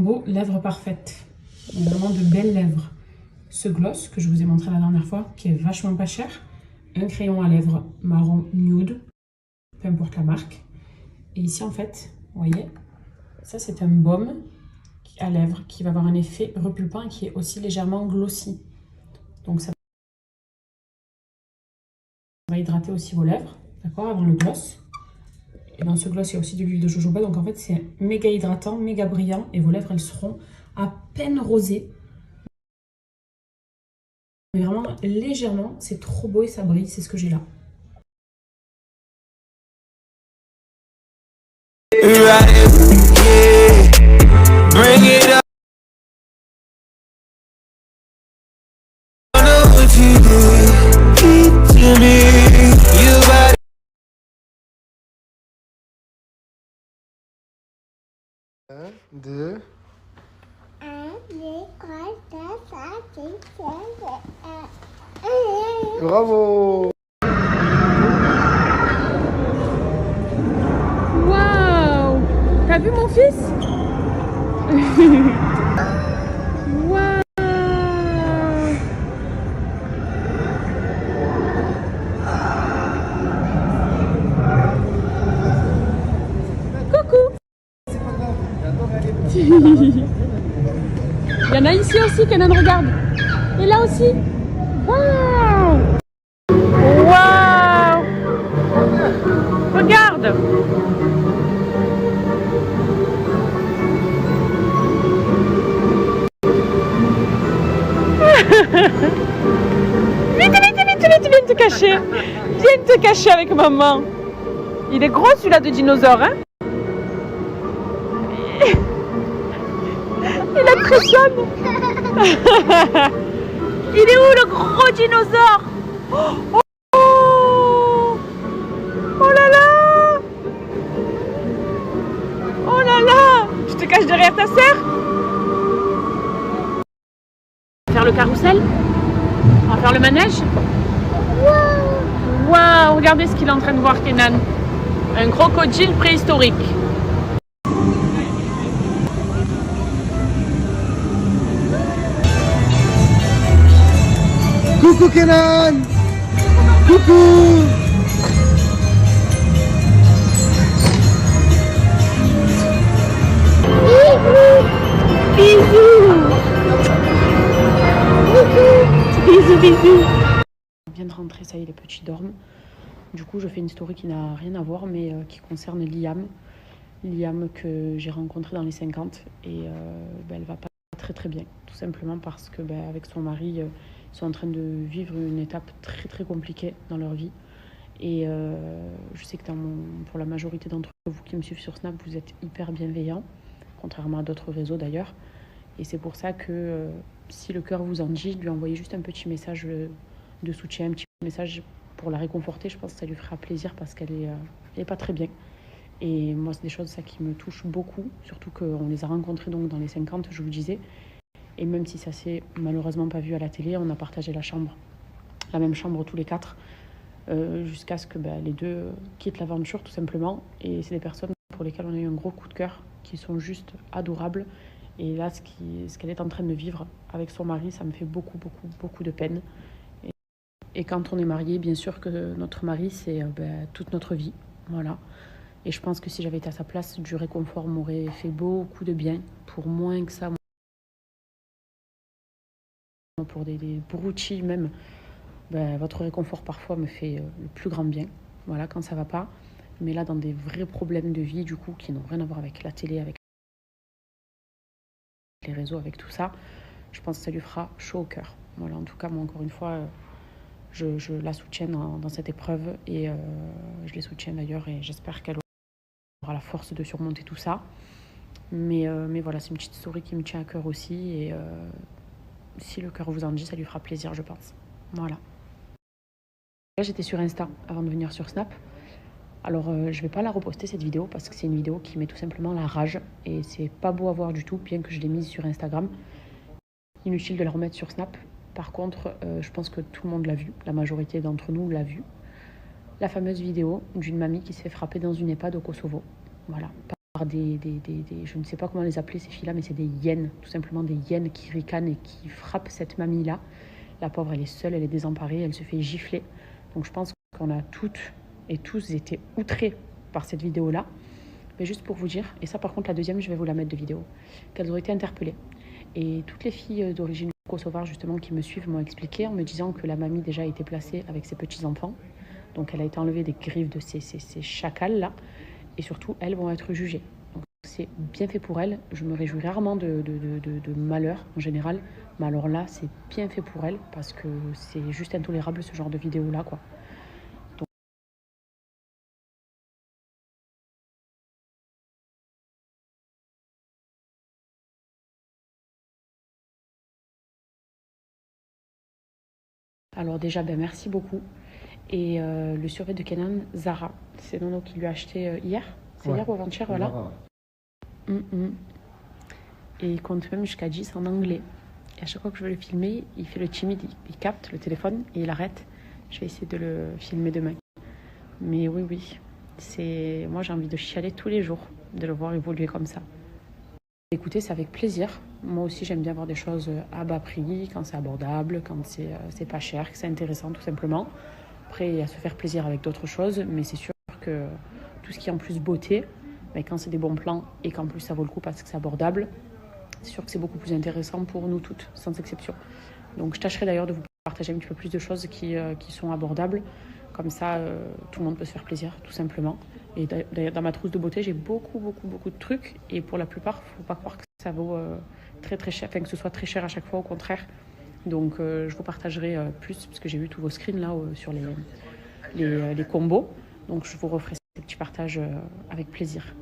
Beau, lèvres parfaites. Vraiment de belles lèvres. Ce gloss que je vous ai montré la dernière fois, qui est vachement pas cher. Un crayon à lèvres marron nude, peu importe la marque. Et ici en fait, vous voyez, ça c'est un baume à lèvres qui va avoir un effet repulpant et qui est aussi légèrement glossy. Donc ça va hydrater aussi vos lèvres, d'accord, avant le gloss. Et dans ce gloss, il y a aussi de l'huile de jojoba. Donc en fait, c'est méga hydratant, méga brillant. Et vos lèvres, elles seront à peine rosées. Mais vraiment légèrement. C'est trop beau et ça brille. C'est ce que j'ai là. Un, deux. Bravo! Waouh! T'as vu mon fils? Waouh! Coucou! Il y en a ici aussi, Kenan, regarde. Et là aussi. Waouh! Waouh! Regarde! Viens te cacher. Viens te cacher avec maman. Il est gros celui-là de dinosaure, hein? Il impressionne. Il est où le gros dinosaure? Oh, oh, oh là là! Oh là là! Je te cache derrière ta sœur? On va faire le carrousel? On va faire le manège? Waouh! Waouh! Regardez ce qu'il est en train de voir, Kenan. Un crocodile préhistorique. Coucou Kenan! Coucou! Bisous, bisous. On vient de rentrer, ça y est, les petits dorment. Du coup, je fais une story qui n'a rien à voir, mais qui concerne Liam. Liam que j'ai rencontré dans les 50 et elle va pas très très bien. Tout simplement parce que avec son mari, ils sont en train de vivre une étape très très compliquée dans leur vie. Et je sais que pour la majorité d'entre vous qui me suivent sur Snap, vous êtes hyper bienveillants, contrairement à d'autres réseaux d'ailleurs. Et c'est pour ça que si le cœur vous en dit, lui envoyez juste un petit message de soutien, un petit message pour la réconforter. Je pense que ça lui fera plaisir parce qu'elle est pas très bien. Et moi, c'est des choses ça qui me touchent beaucoup, surtout qu'on les a rencontrés donc dans les 50, je vous le disais. Et même si ça s'est malheureusement pas vu à la télé, on a partagé la même chambre tous les quatre, jusqu'à ce que les deux quittent l'aventure tout simplement. Et c'est des personnes pour lesquelles on a eu un gros coup de cœur, qui sont juste adorables. Et là, ce qu'elle est en train de vivre avec son mari, ça me fait beaucoup, beaucoup, beaucoup de peine. Et quand on est marié, bien sûr que notre mari, c'est toute notre vie. Voilà. Et je pense que si j'avais été à sa place, du réconfort m'aurait fait beaucoup de bien. Pour moins que ça, pour des broutilles même, votre réconfort parfois me fait le plus grand bien. Voilà, quand ça va pas. Mais là, dans des vrais problèmes de vie, du coup, qui n'ont rien à voir avec la télé, avec les réseaux, avec tout ça, je pense que ça lui fera chaud au cœur. Voilà, en tout cas, moi, encore une fois, je la soutiens dans cette épreuve et je les soutiens d'ailleurs et j'espère qu'elle aura la force de surmonter tout ça. Mais voilà, c'est une petite story qui me tient à cœur aussi et si le cœur vous en dit, ça lui fera plaisir, je pense. Voilà. Là, j'étais sur Insta avant de venir sur Snap. Alors, je vais pas la reposter cette vidéo parce que c'est une vidéo qui met tout simplement la rage et c'est pas beau à voir du tout, bien que je l'ai mise sur Instagram. Inutile de la remettre sur Snap. Par contre, je pense que tout le monde l'a vu, la majorité d'entre nous l'a vu. La fameuse vidéo d'une mamie qui se fait frapper dans une EHPAD au Kosovo. Voilà. je ne sais pas comment les appeler ces filles-là, mais c'est des hyènes, tout simplement des hyènes qui ricanent et qui frappent cette mamie-là. La pauvre, elle est seule, elle est désemparée, elle se fait gifler. Donc je pense qu'on a toutes et tous été outrés par cette vidéo-là. Mais juste pour vous dire, et ça par contre la deuxième, je vais vous la mettre de vidéo, qu'elles ont été interpellées. Et toutes les filles d'origine kosovare justement qui me suivent m'ont expliqué en me disant que la mamie déjà a été placée avec ses petits-enfants. Donc elle a été enlevée des griffes de ces chacals-là. Et surtout, elles vont être jugées. Donc c'est bien fait pour elles. Je me réjouis rarement de malheur en général. Mais alors là, c'est bien fait pour elles parce que c'est juste intolérable ce genre de vidéo-là, quoi. Donc, alors déjà, ben, merci beaucoup. Et le survêt de Kenan, Zara. C'est Nono qui lui a acheté hier. C'est hier ou avant-hier, voilà. Et il compte même jusqu'à 10 en anglais. Et à chaque fois que je veux le filmer, il fait le timide, il capte le téléphone et il arrête. Je vais essayer de le filmer demain. Mais oui, moi j'ai envie de chialer tous les jours, de le voir évoluer comme ça. Écoutez, c'est avec plaisir. Moi aussi j'aime bien voir des choses à bas prix, quand c'est abordable, quand c'est pas cher, que c'est intéressant tout simplement. Après, il y a se faire plaisir avec d'autres choses, mais c'est sûr que tout ce qui est en plus beauté, ben, quand c'est des bons plans et qu'en plus ça vaut le coup parce que c'est abordable, c'est sûr que c'est beaucoup plus intéressant pour nous toutes, sans exception. Donc je tâcherai d'ailleurs de vous partager un petit peu plus de choses qui sont abordables. Comme ça, tout le monde peut se faire plaisir, tout simplement. Et d'ailleurs, dans ma trousse de beauté, j'ai beaucoup de trucs. Et pour la plupart, il ne faut pas croire que ça vaut très très cher, enfin que ce soit très cher à chaque fois, au contraire. Donc je vous partagerai plus, parce que j'ai vu tous vos screens là sur les combos. Donc je vous referai ces petits partages avec plaisir.